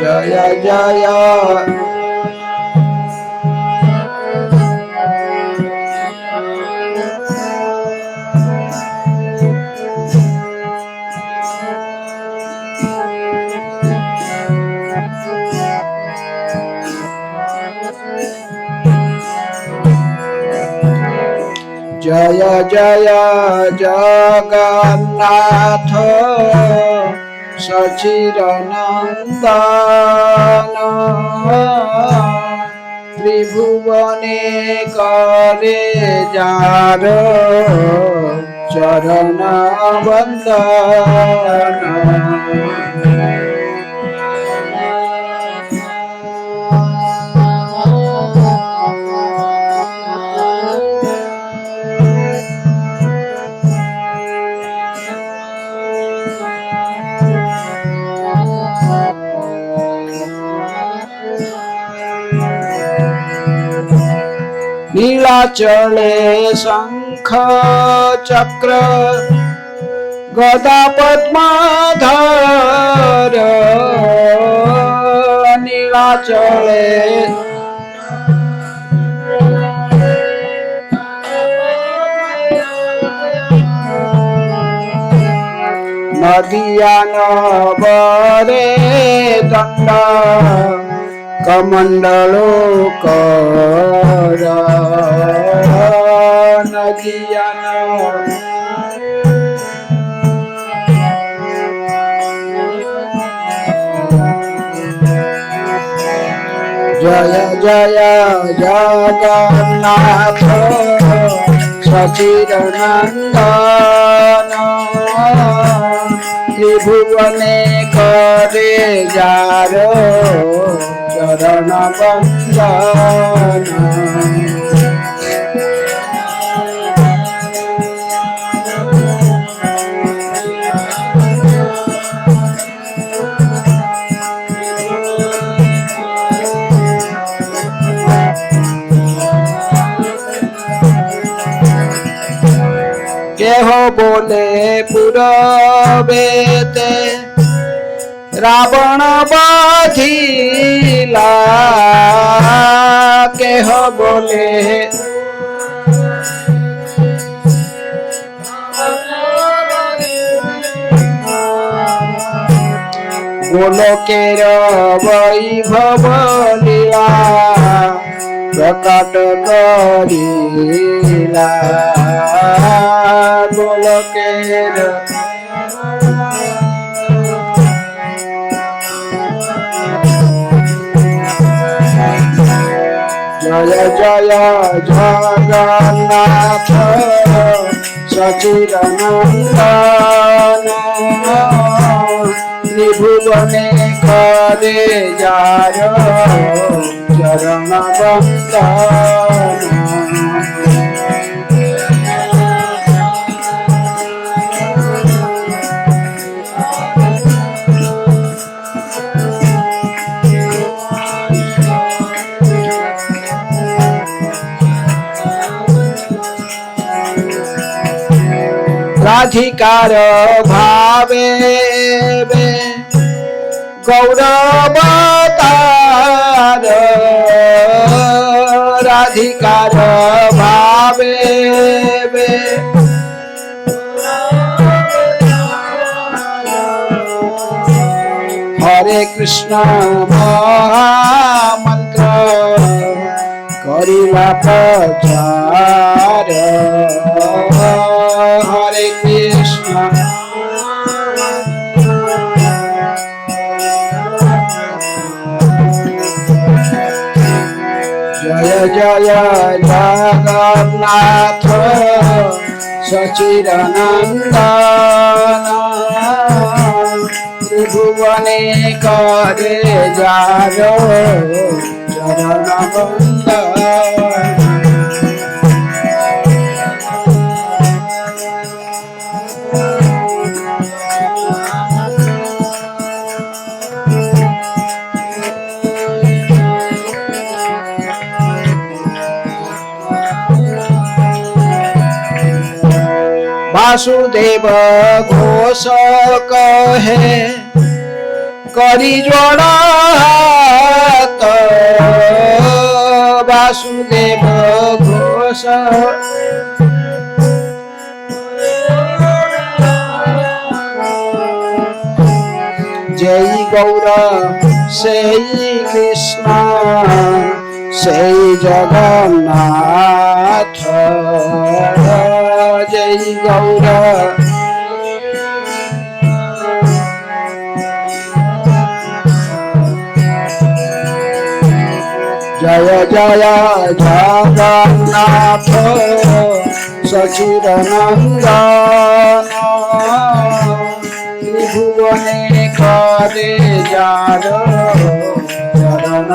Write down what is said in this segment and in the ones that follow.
जय जय जय जय जगन्नाथ सचिरनंदन त्रिभुवने करे जार चरण वंदन। नीलाचले शंख चक्र गदा पद्माधर नीलाचले नदिया नवरे दंड कमंडलो कर नदिया जय जय जगन्नाथ सचिरनंदन त्रिभुवने करे जार चरण वंदन। केहो बोले पुरबेते रावण बाधिला केह बोले गोलोकेर वैभव लीला प्रकट करिला गोलोकेर जय जय जगन्नाथ सचिरनंदन त्रिभुवने करे जार चरण वंदन। राधिकार भावे गौरवतार राधिकार भावे हरे कृष्ण महामंत्र करिला प्रचार हरे कृष्ण जय जय जगन्नाथ सचिरनंदन त्रिभुवने करे जार चरण वंदन। वासुदेव घोष कहे करी जोड़ा हाथ वासुदेव घोष जय गौर से कृष्ण से जगन्नाथ जय गौर जय जय जगन्नाथ सचिदानंदन त्रिभुवने करे जार चरण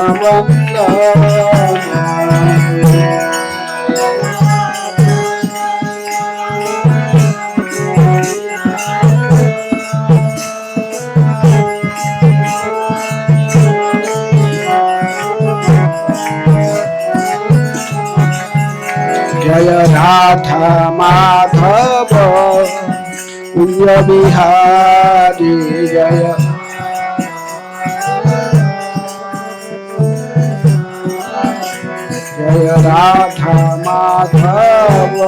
जय राधा माधव कुंज बिहारी जय जय राधा माधव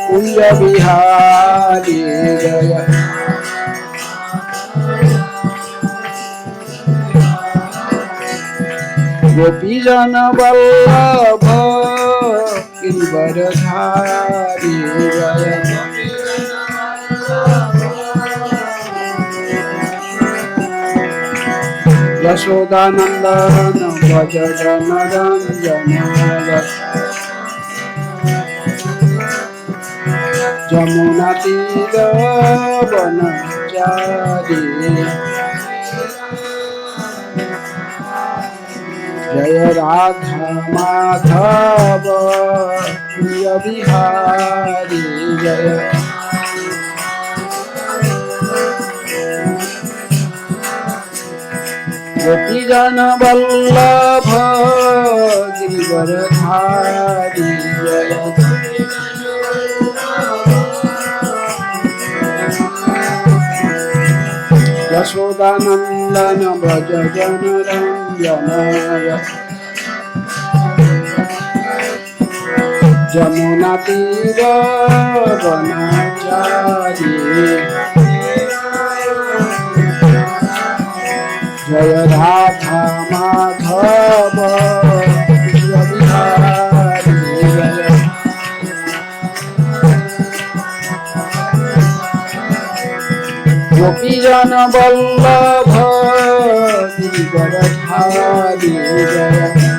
कुंज बिहारी जय गोपी जन वल्लभ गिरिवरधारी जय यशोदानंदन भज जन रंजन जमुना तीर वनचारी जय राधा माधव प्रिय बिहारी जय गोपी जन वल्लभ गिरिवरधारी जय यशोदानंदन भज जन रंजन जमुना तीर वनचारी जय राधा माधव प्रिय बिहारी जय गोपी जन वल्लभ गिरिवरधारी जय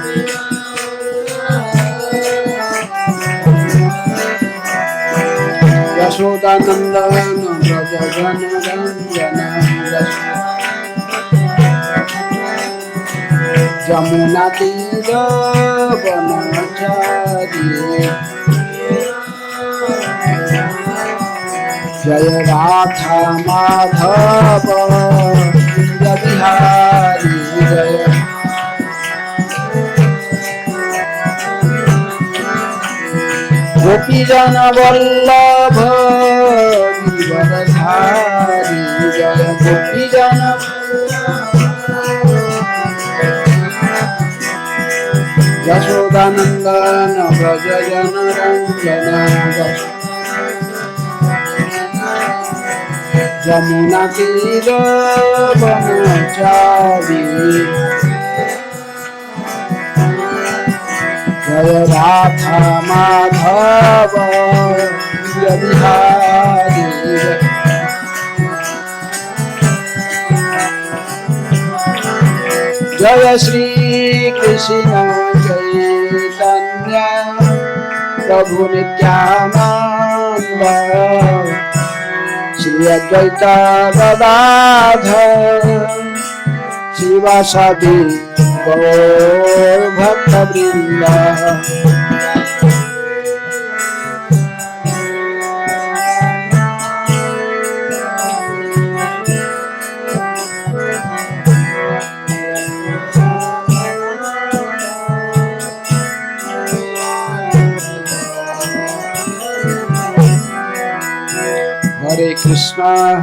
यशोदानंदन भज जन रंजन जमुना तीर वनचारी जय राधा माधव प्रिय बिहारी जय गोपी जन वल्लभ गिरिवरधारी जय गोपी जन यशोदानंदन भज जन रंजन जमुना तीर वनचारी जय राधा माधव प्रिय बिहारी जय श्री कृष्ण चैतन्य प्रभु नित्यानंद श्री अद्वैत गदाधर शिवासादि गौर भक्त वृंद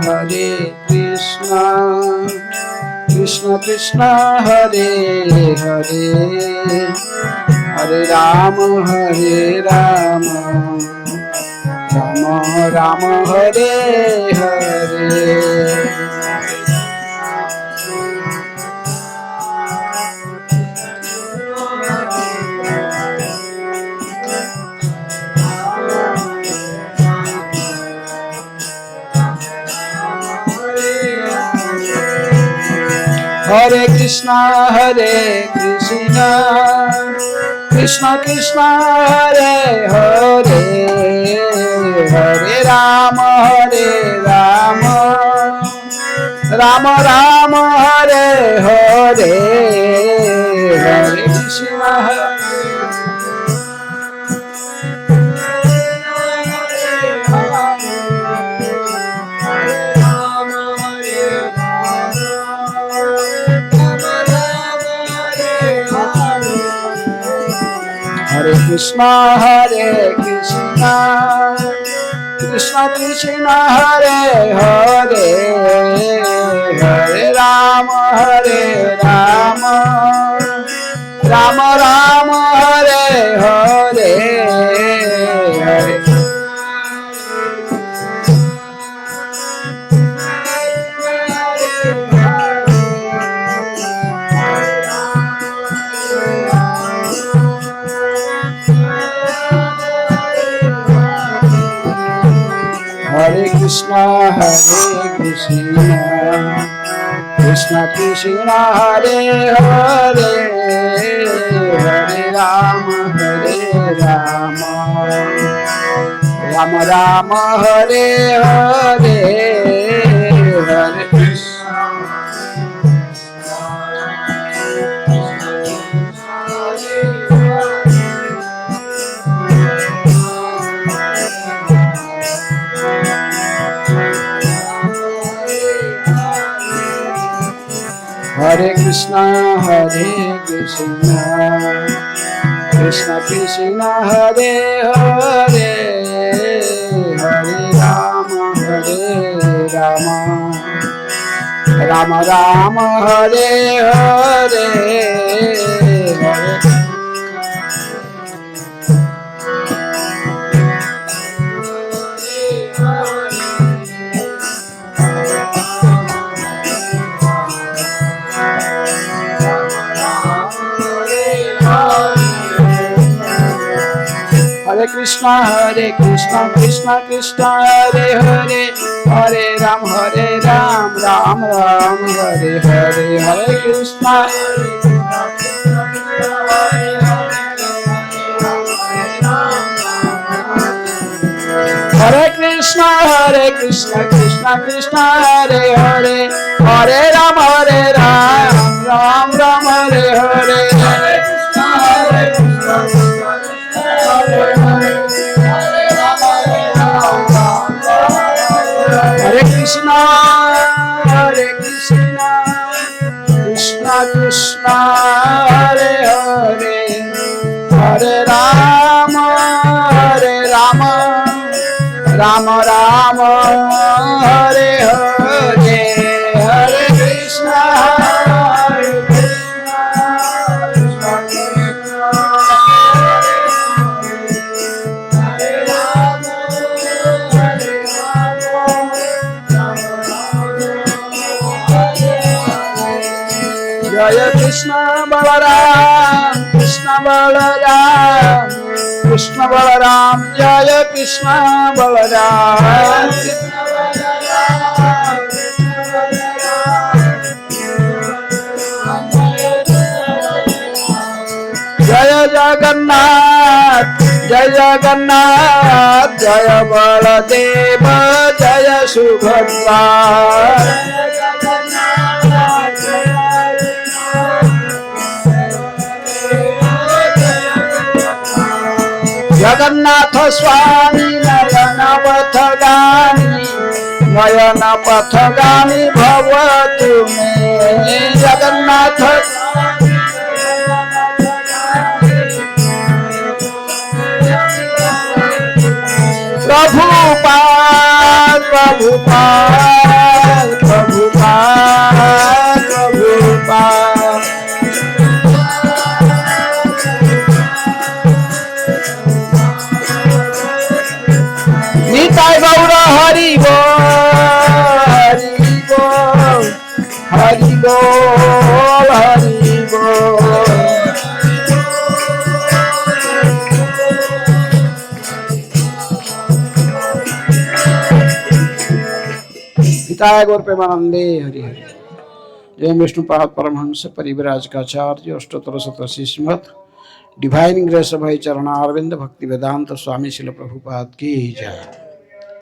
हरे कृष्णा कृष्ण कृष्ण हरे हरे हरे राम राम राम हरे हरे हरे कृष्ण कृष्ण कृष्ण हरे हरे हरे राम राम राम हरे हरे हरे कृष्ण हरे कृष्ण कृष्ण कृष्ण हरे हरे हरे राम राम राम हरे हरे हरे हरे कृष्ण कृष्ण कृष्ण हरे हरे हरे राम राम राम हरे हरे हरे हरे कृष्ण कृष्ण कृष्ण हरे हरे हरे राम राम राम हरे हरे हरे कृष्ण कृष्ण कृष्ण हरे हरे हरे राम राम राम हरे हरे हरे कृष्ण हरे कृष्ण कृष्ण कृष्ण हरे हरे हरे राम राम राम हरे हरे हरे कृष्ण कृष्ण कृष्ण हरे हरे हरे राम राम राम हरे हरे हरे कृष्ण जय कृष्ण बलराम कृष्ण बलराम जय कृष्ण बलराम जय जगन्नाथ जय बलदेव जय सुभद्रा जगन्नाथ स्वामी नयन पथगामी भवतु मे जगन्नाथ प्रभुपाद बोल हरि बोल। पिताय गौर प्रेमानंदे हरि हरि। जय विष्णुपाद परमहंस परिविराज का आचार्य अष्टोत्तर शतशी श्रीमद् डिवाइन ग्रेस भाई चरणारविंद भक्ति वेदांत स्वामी शिल प्रभुपाद की जय।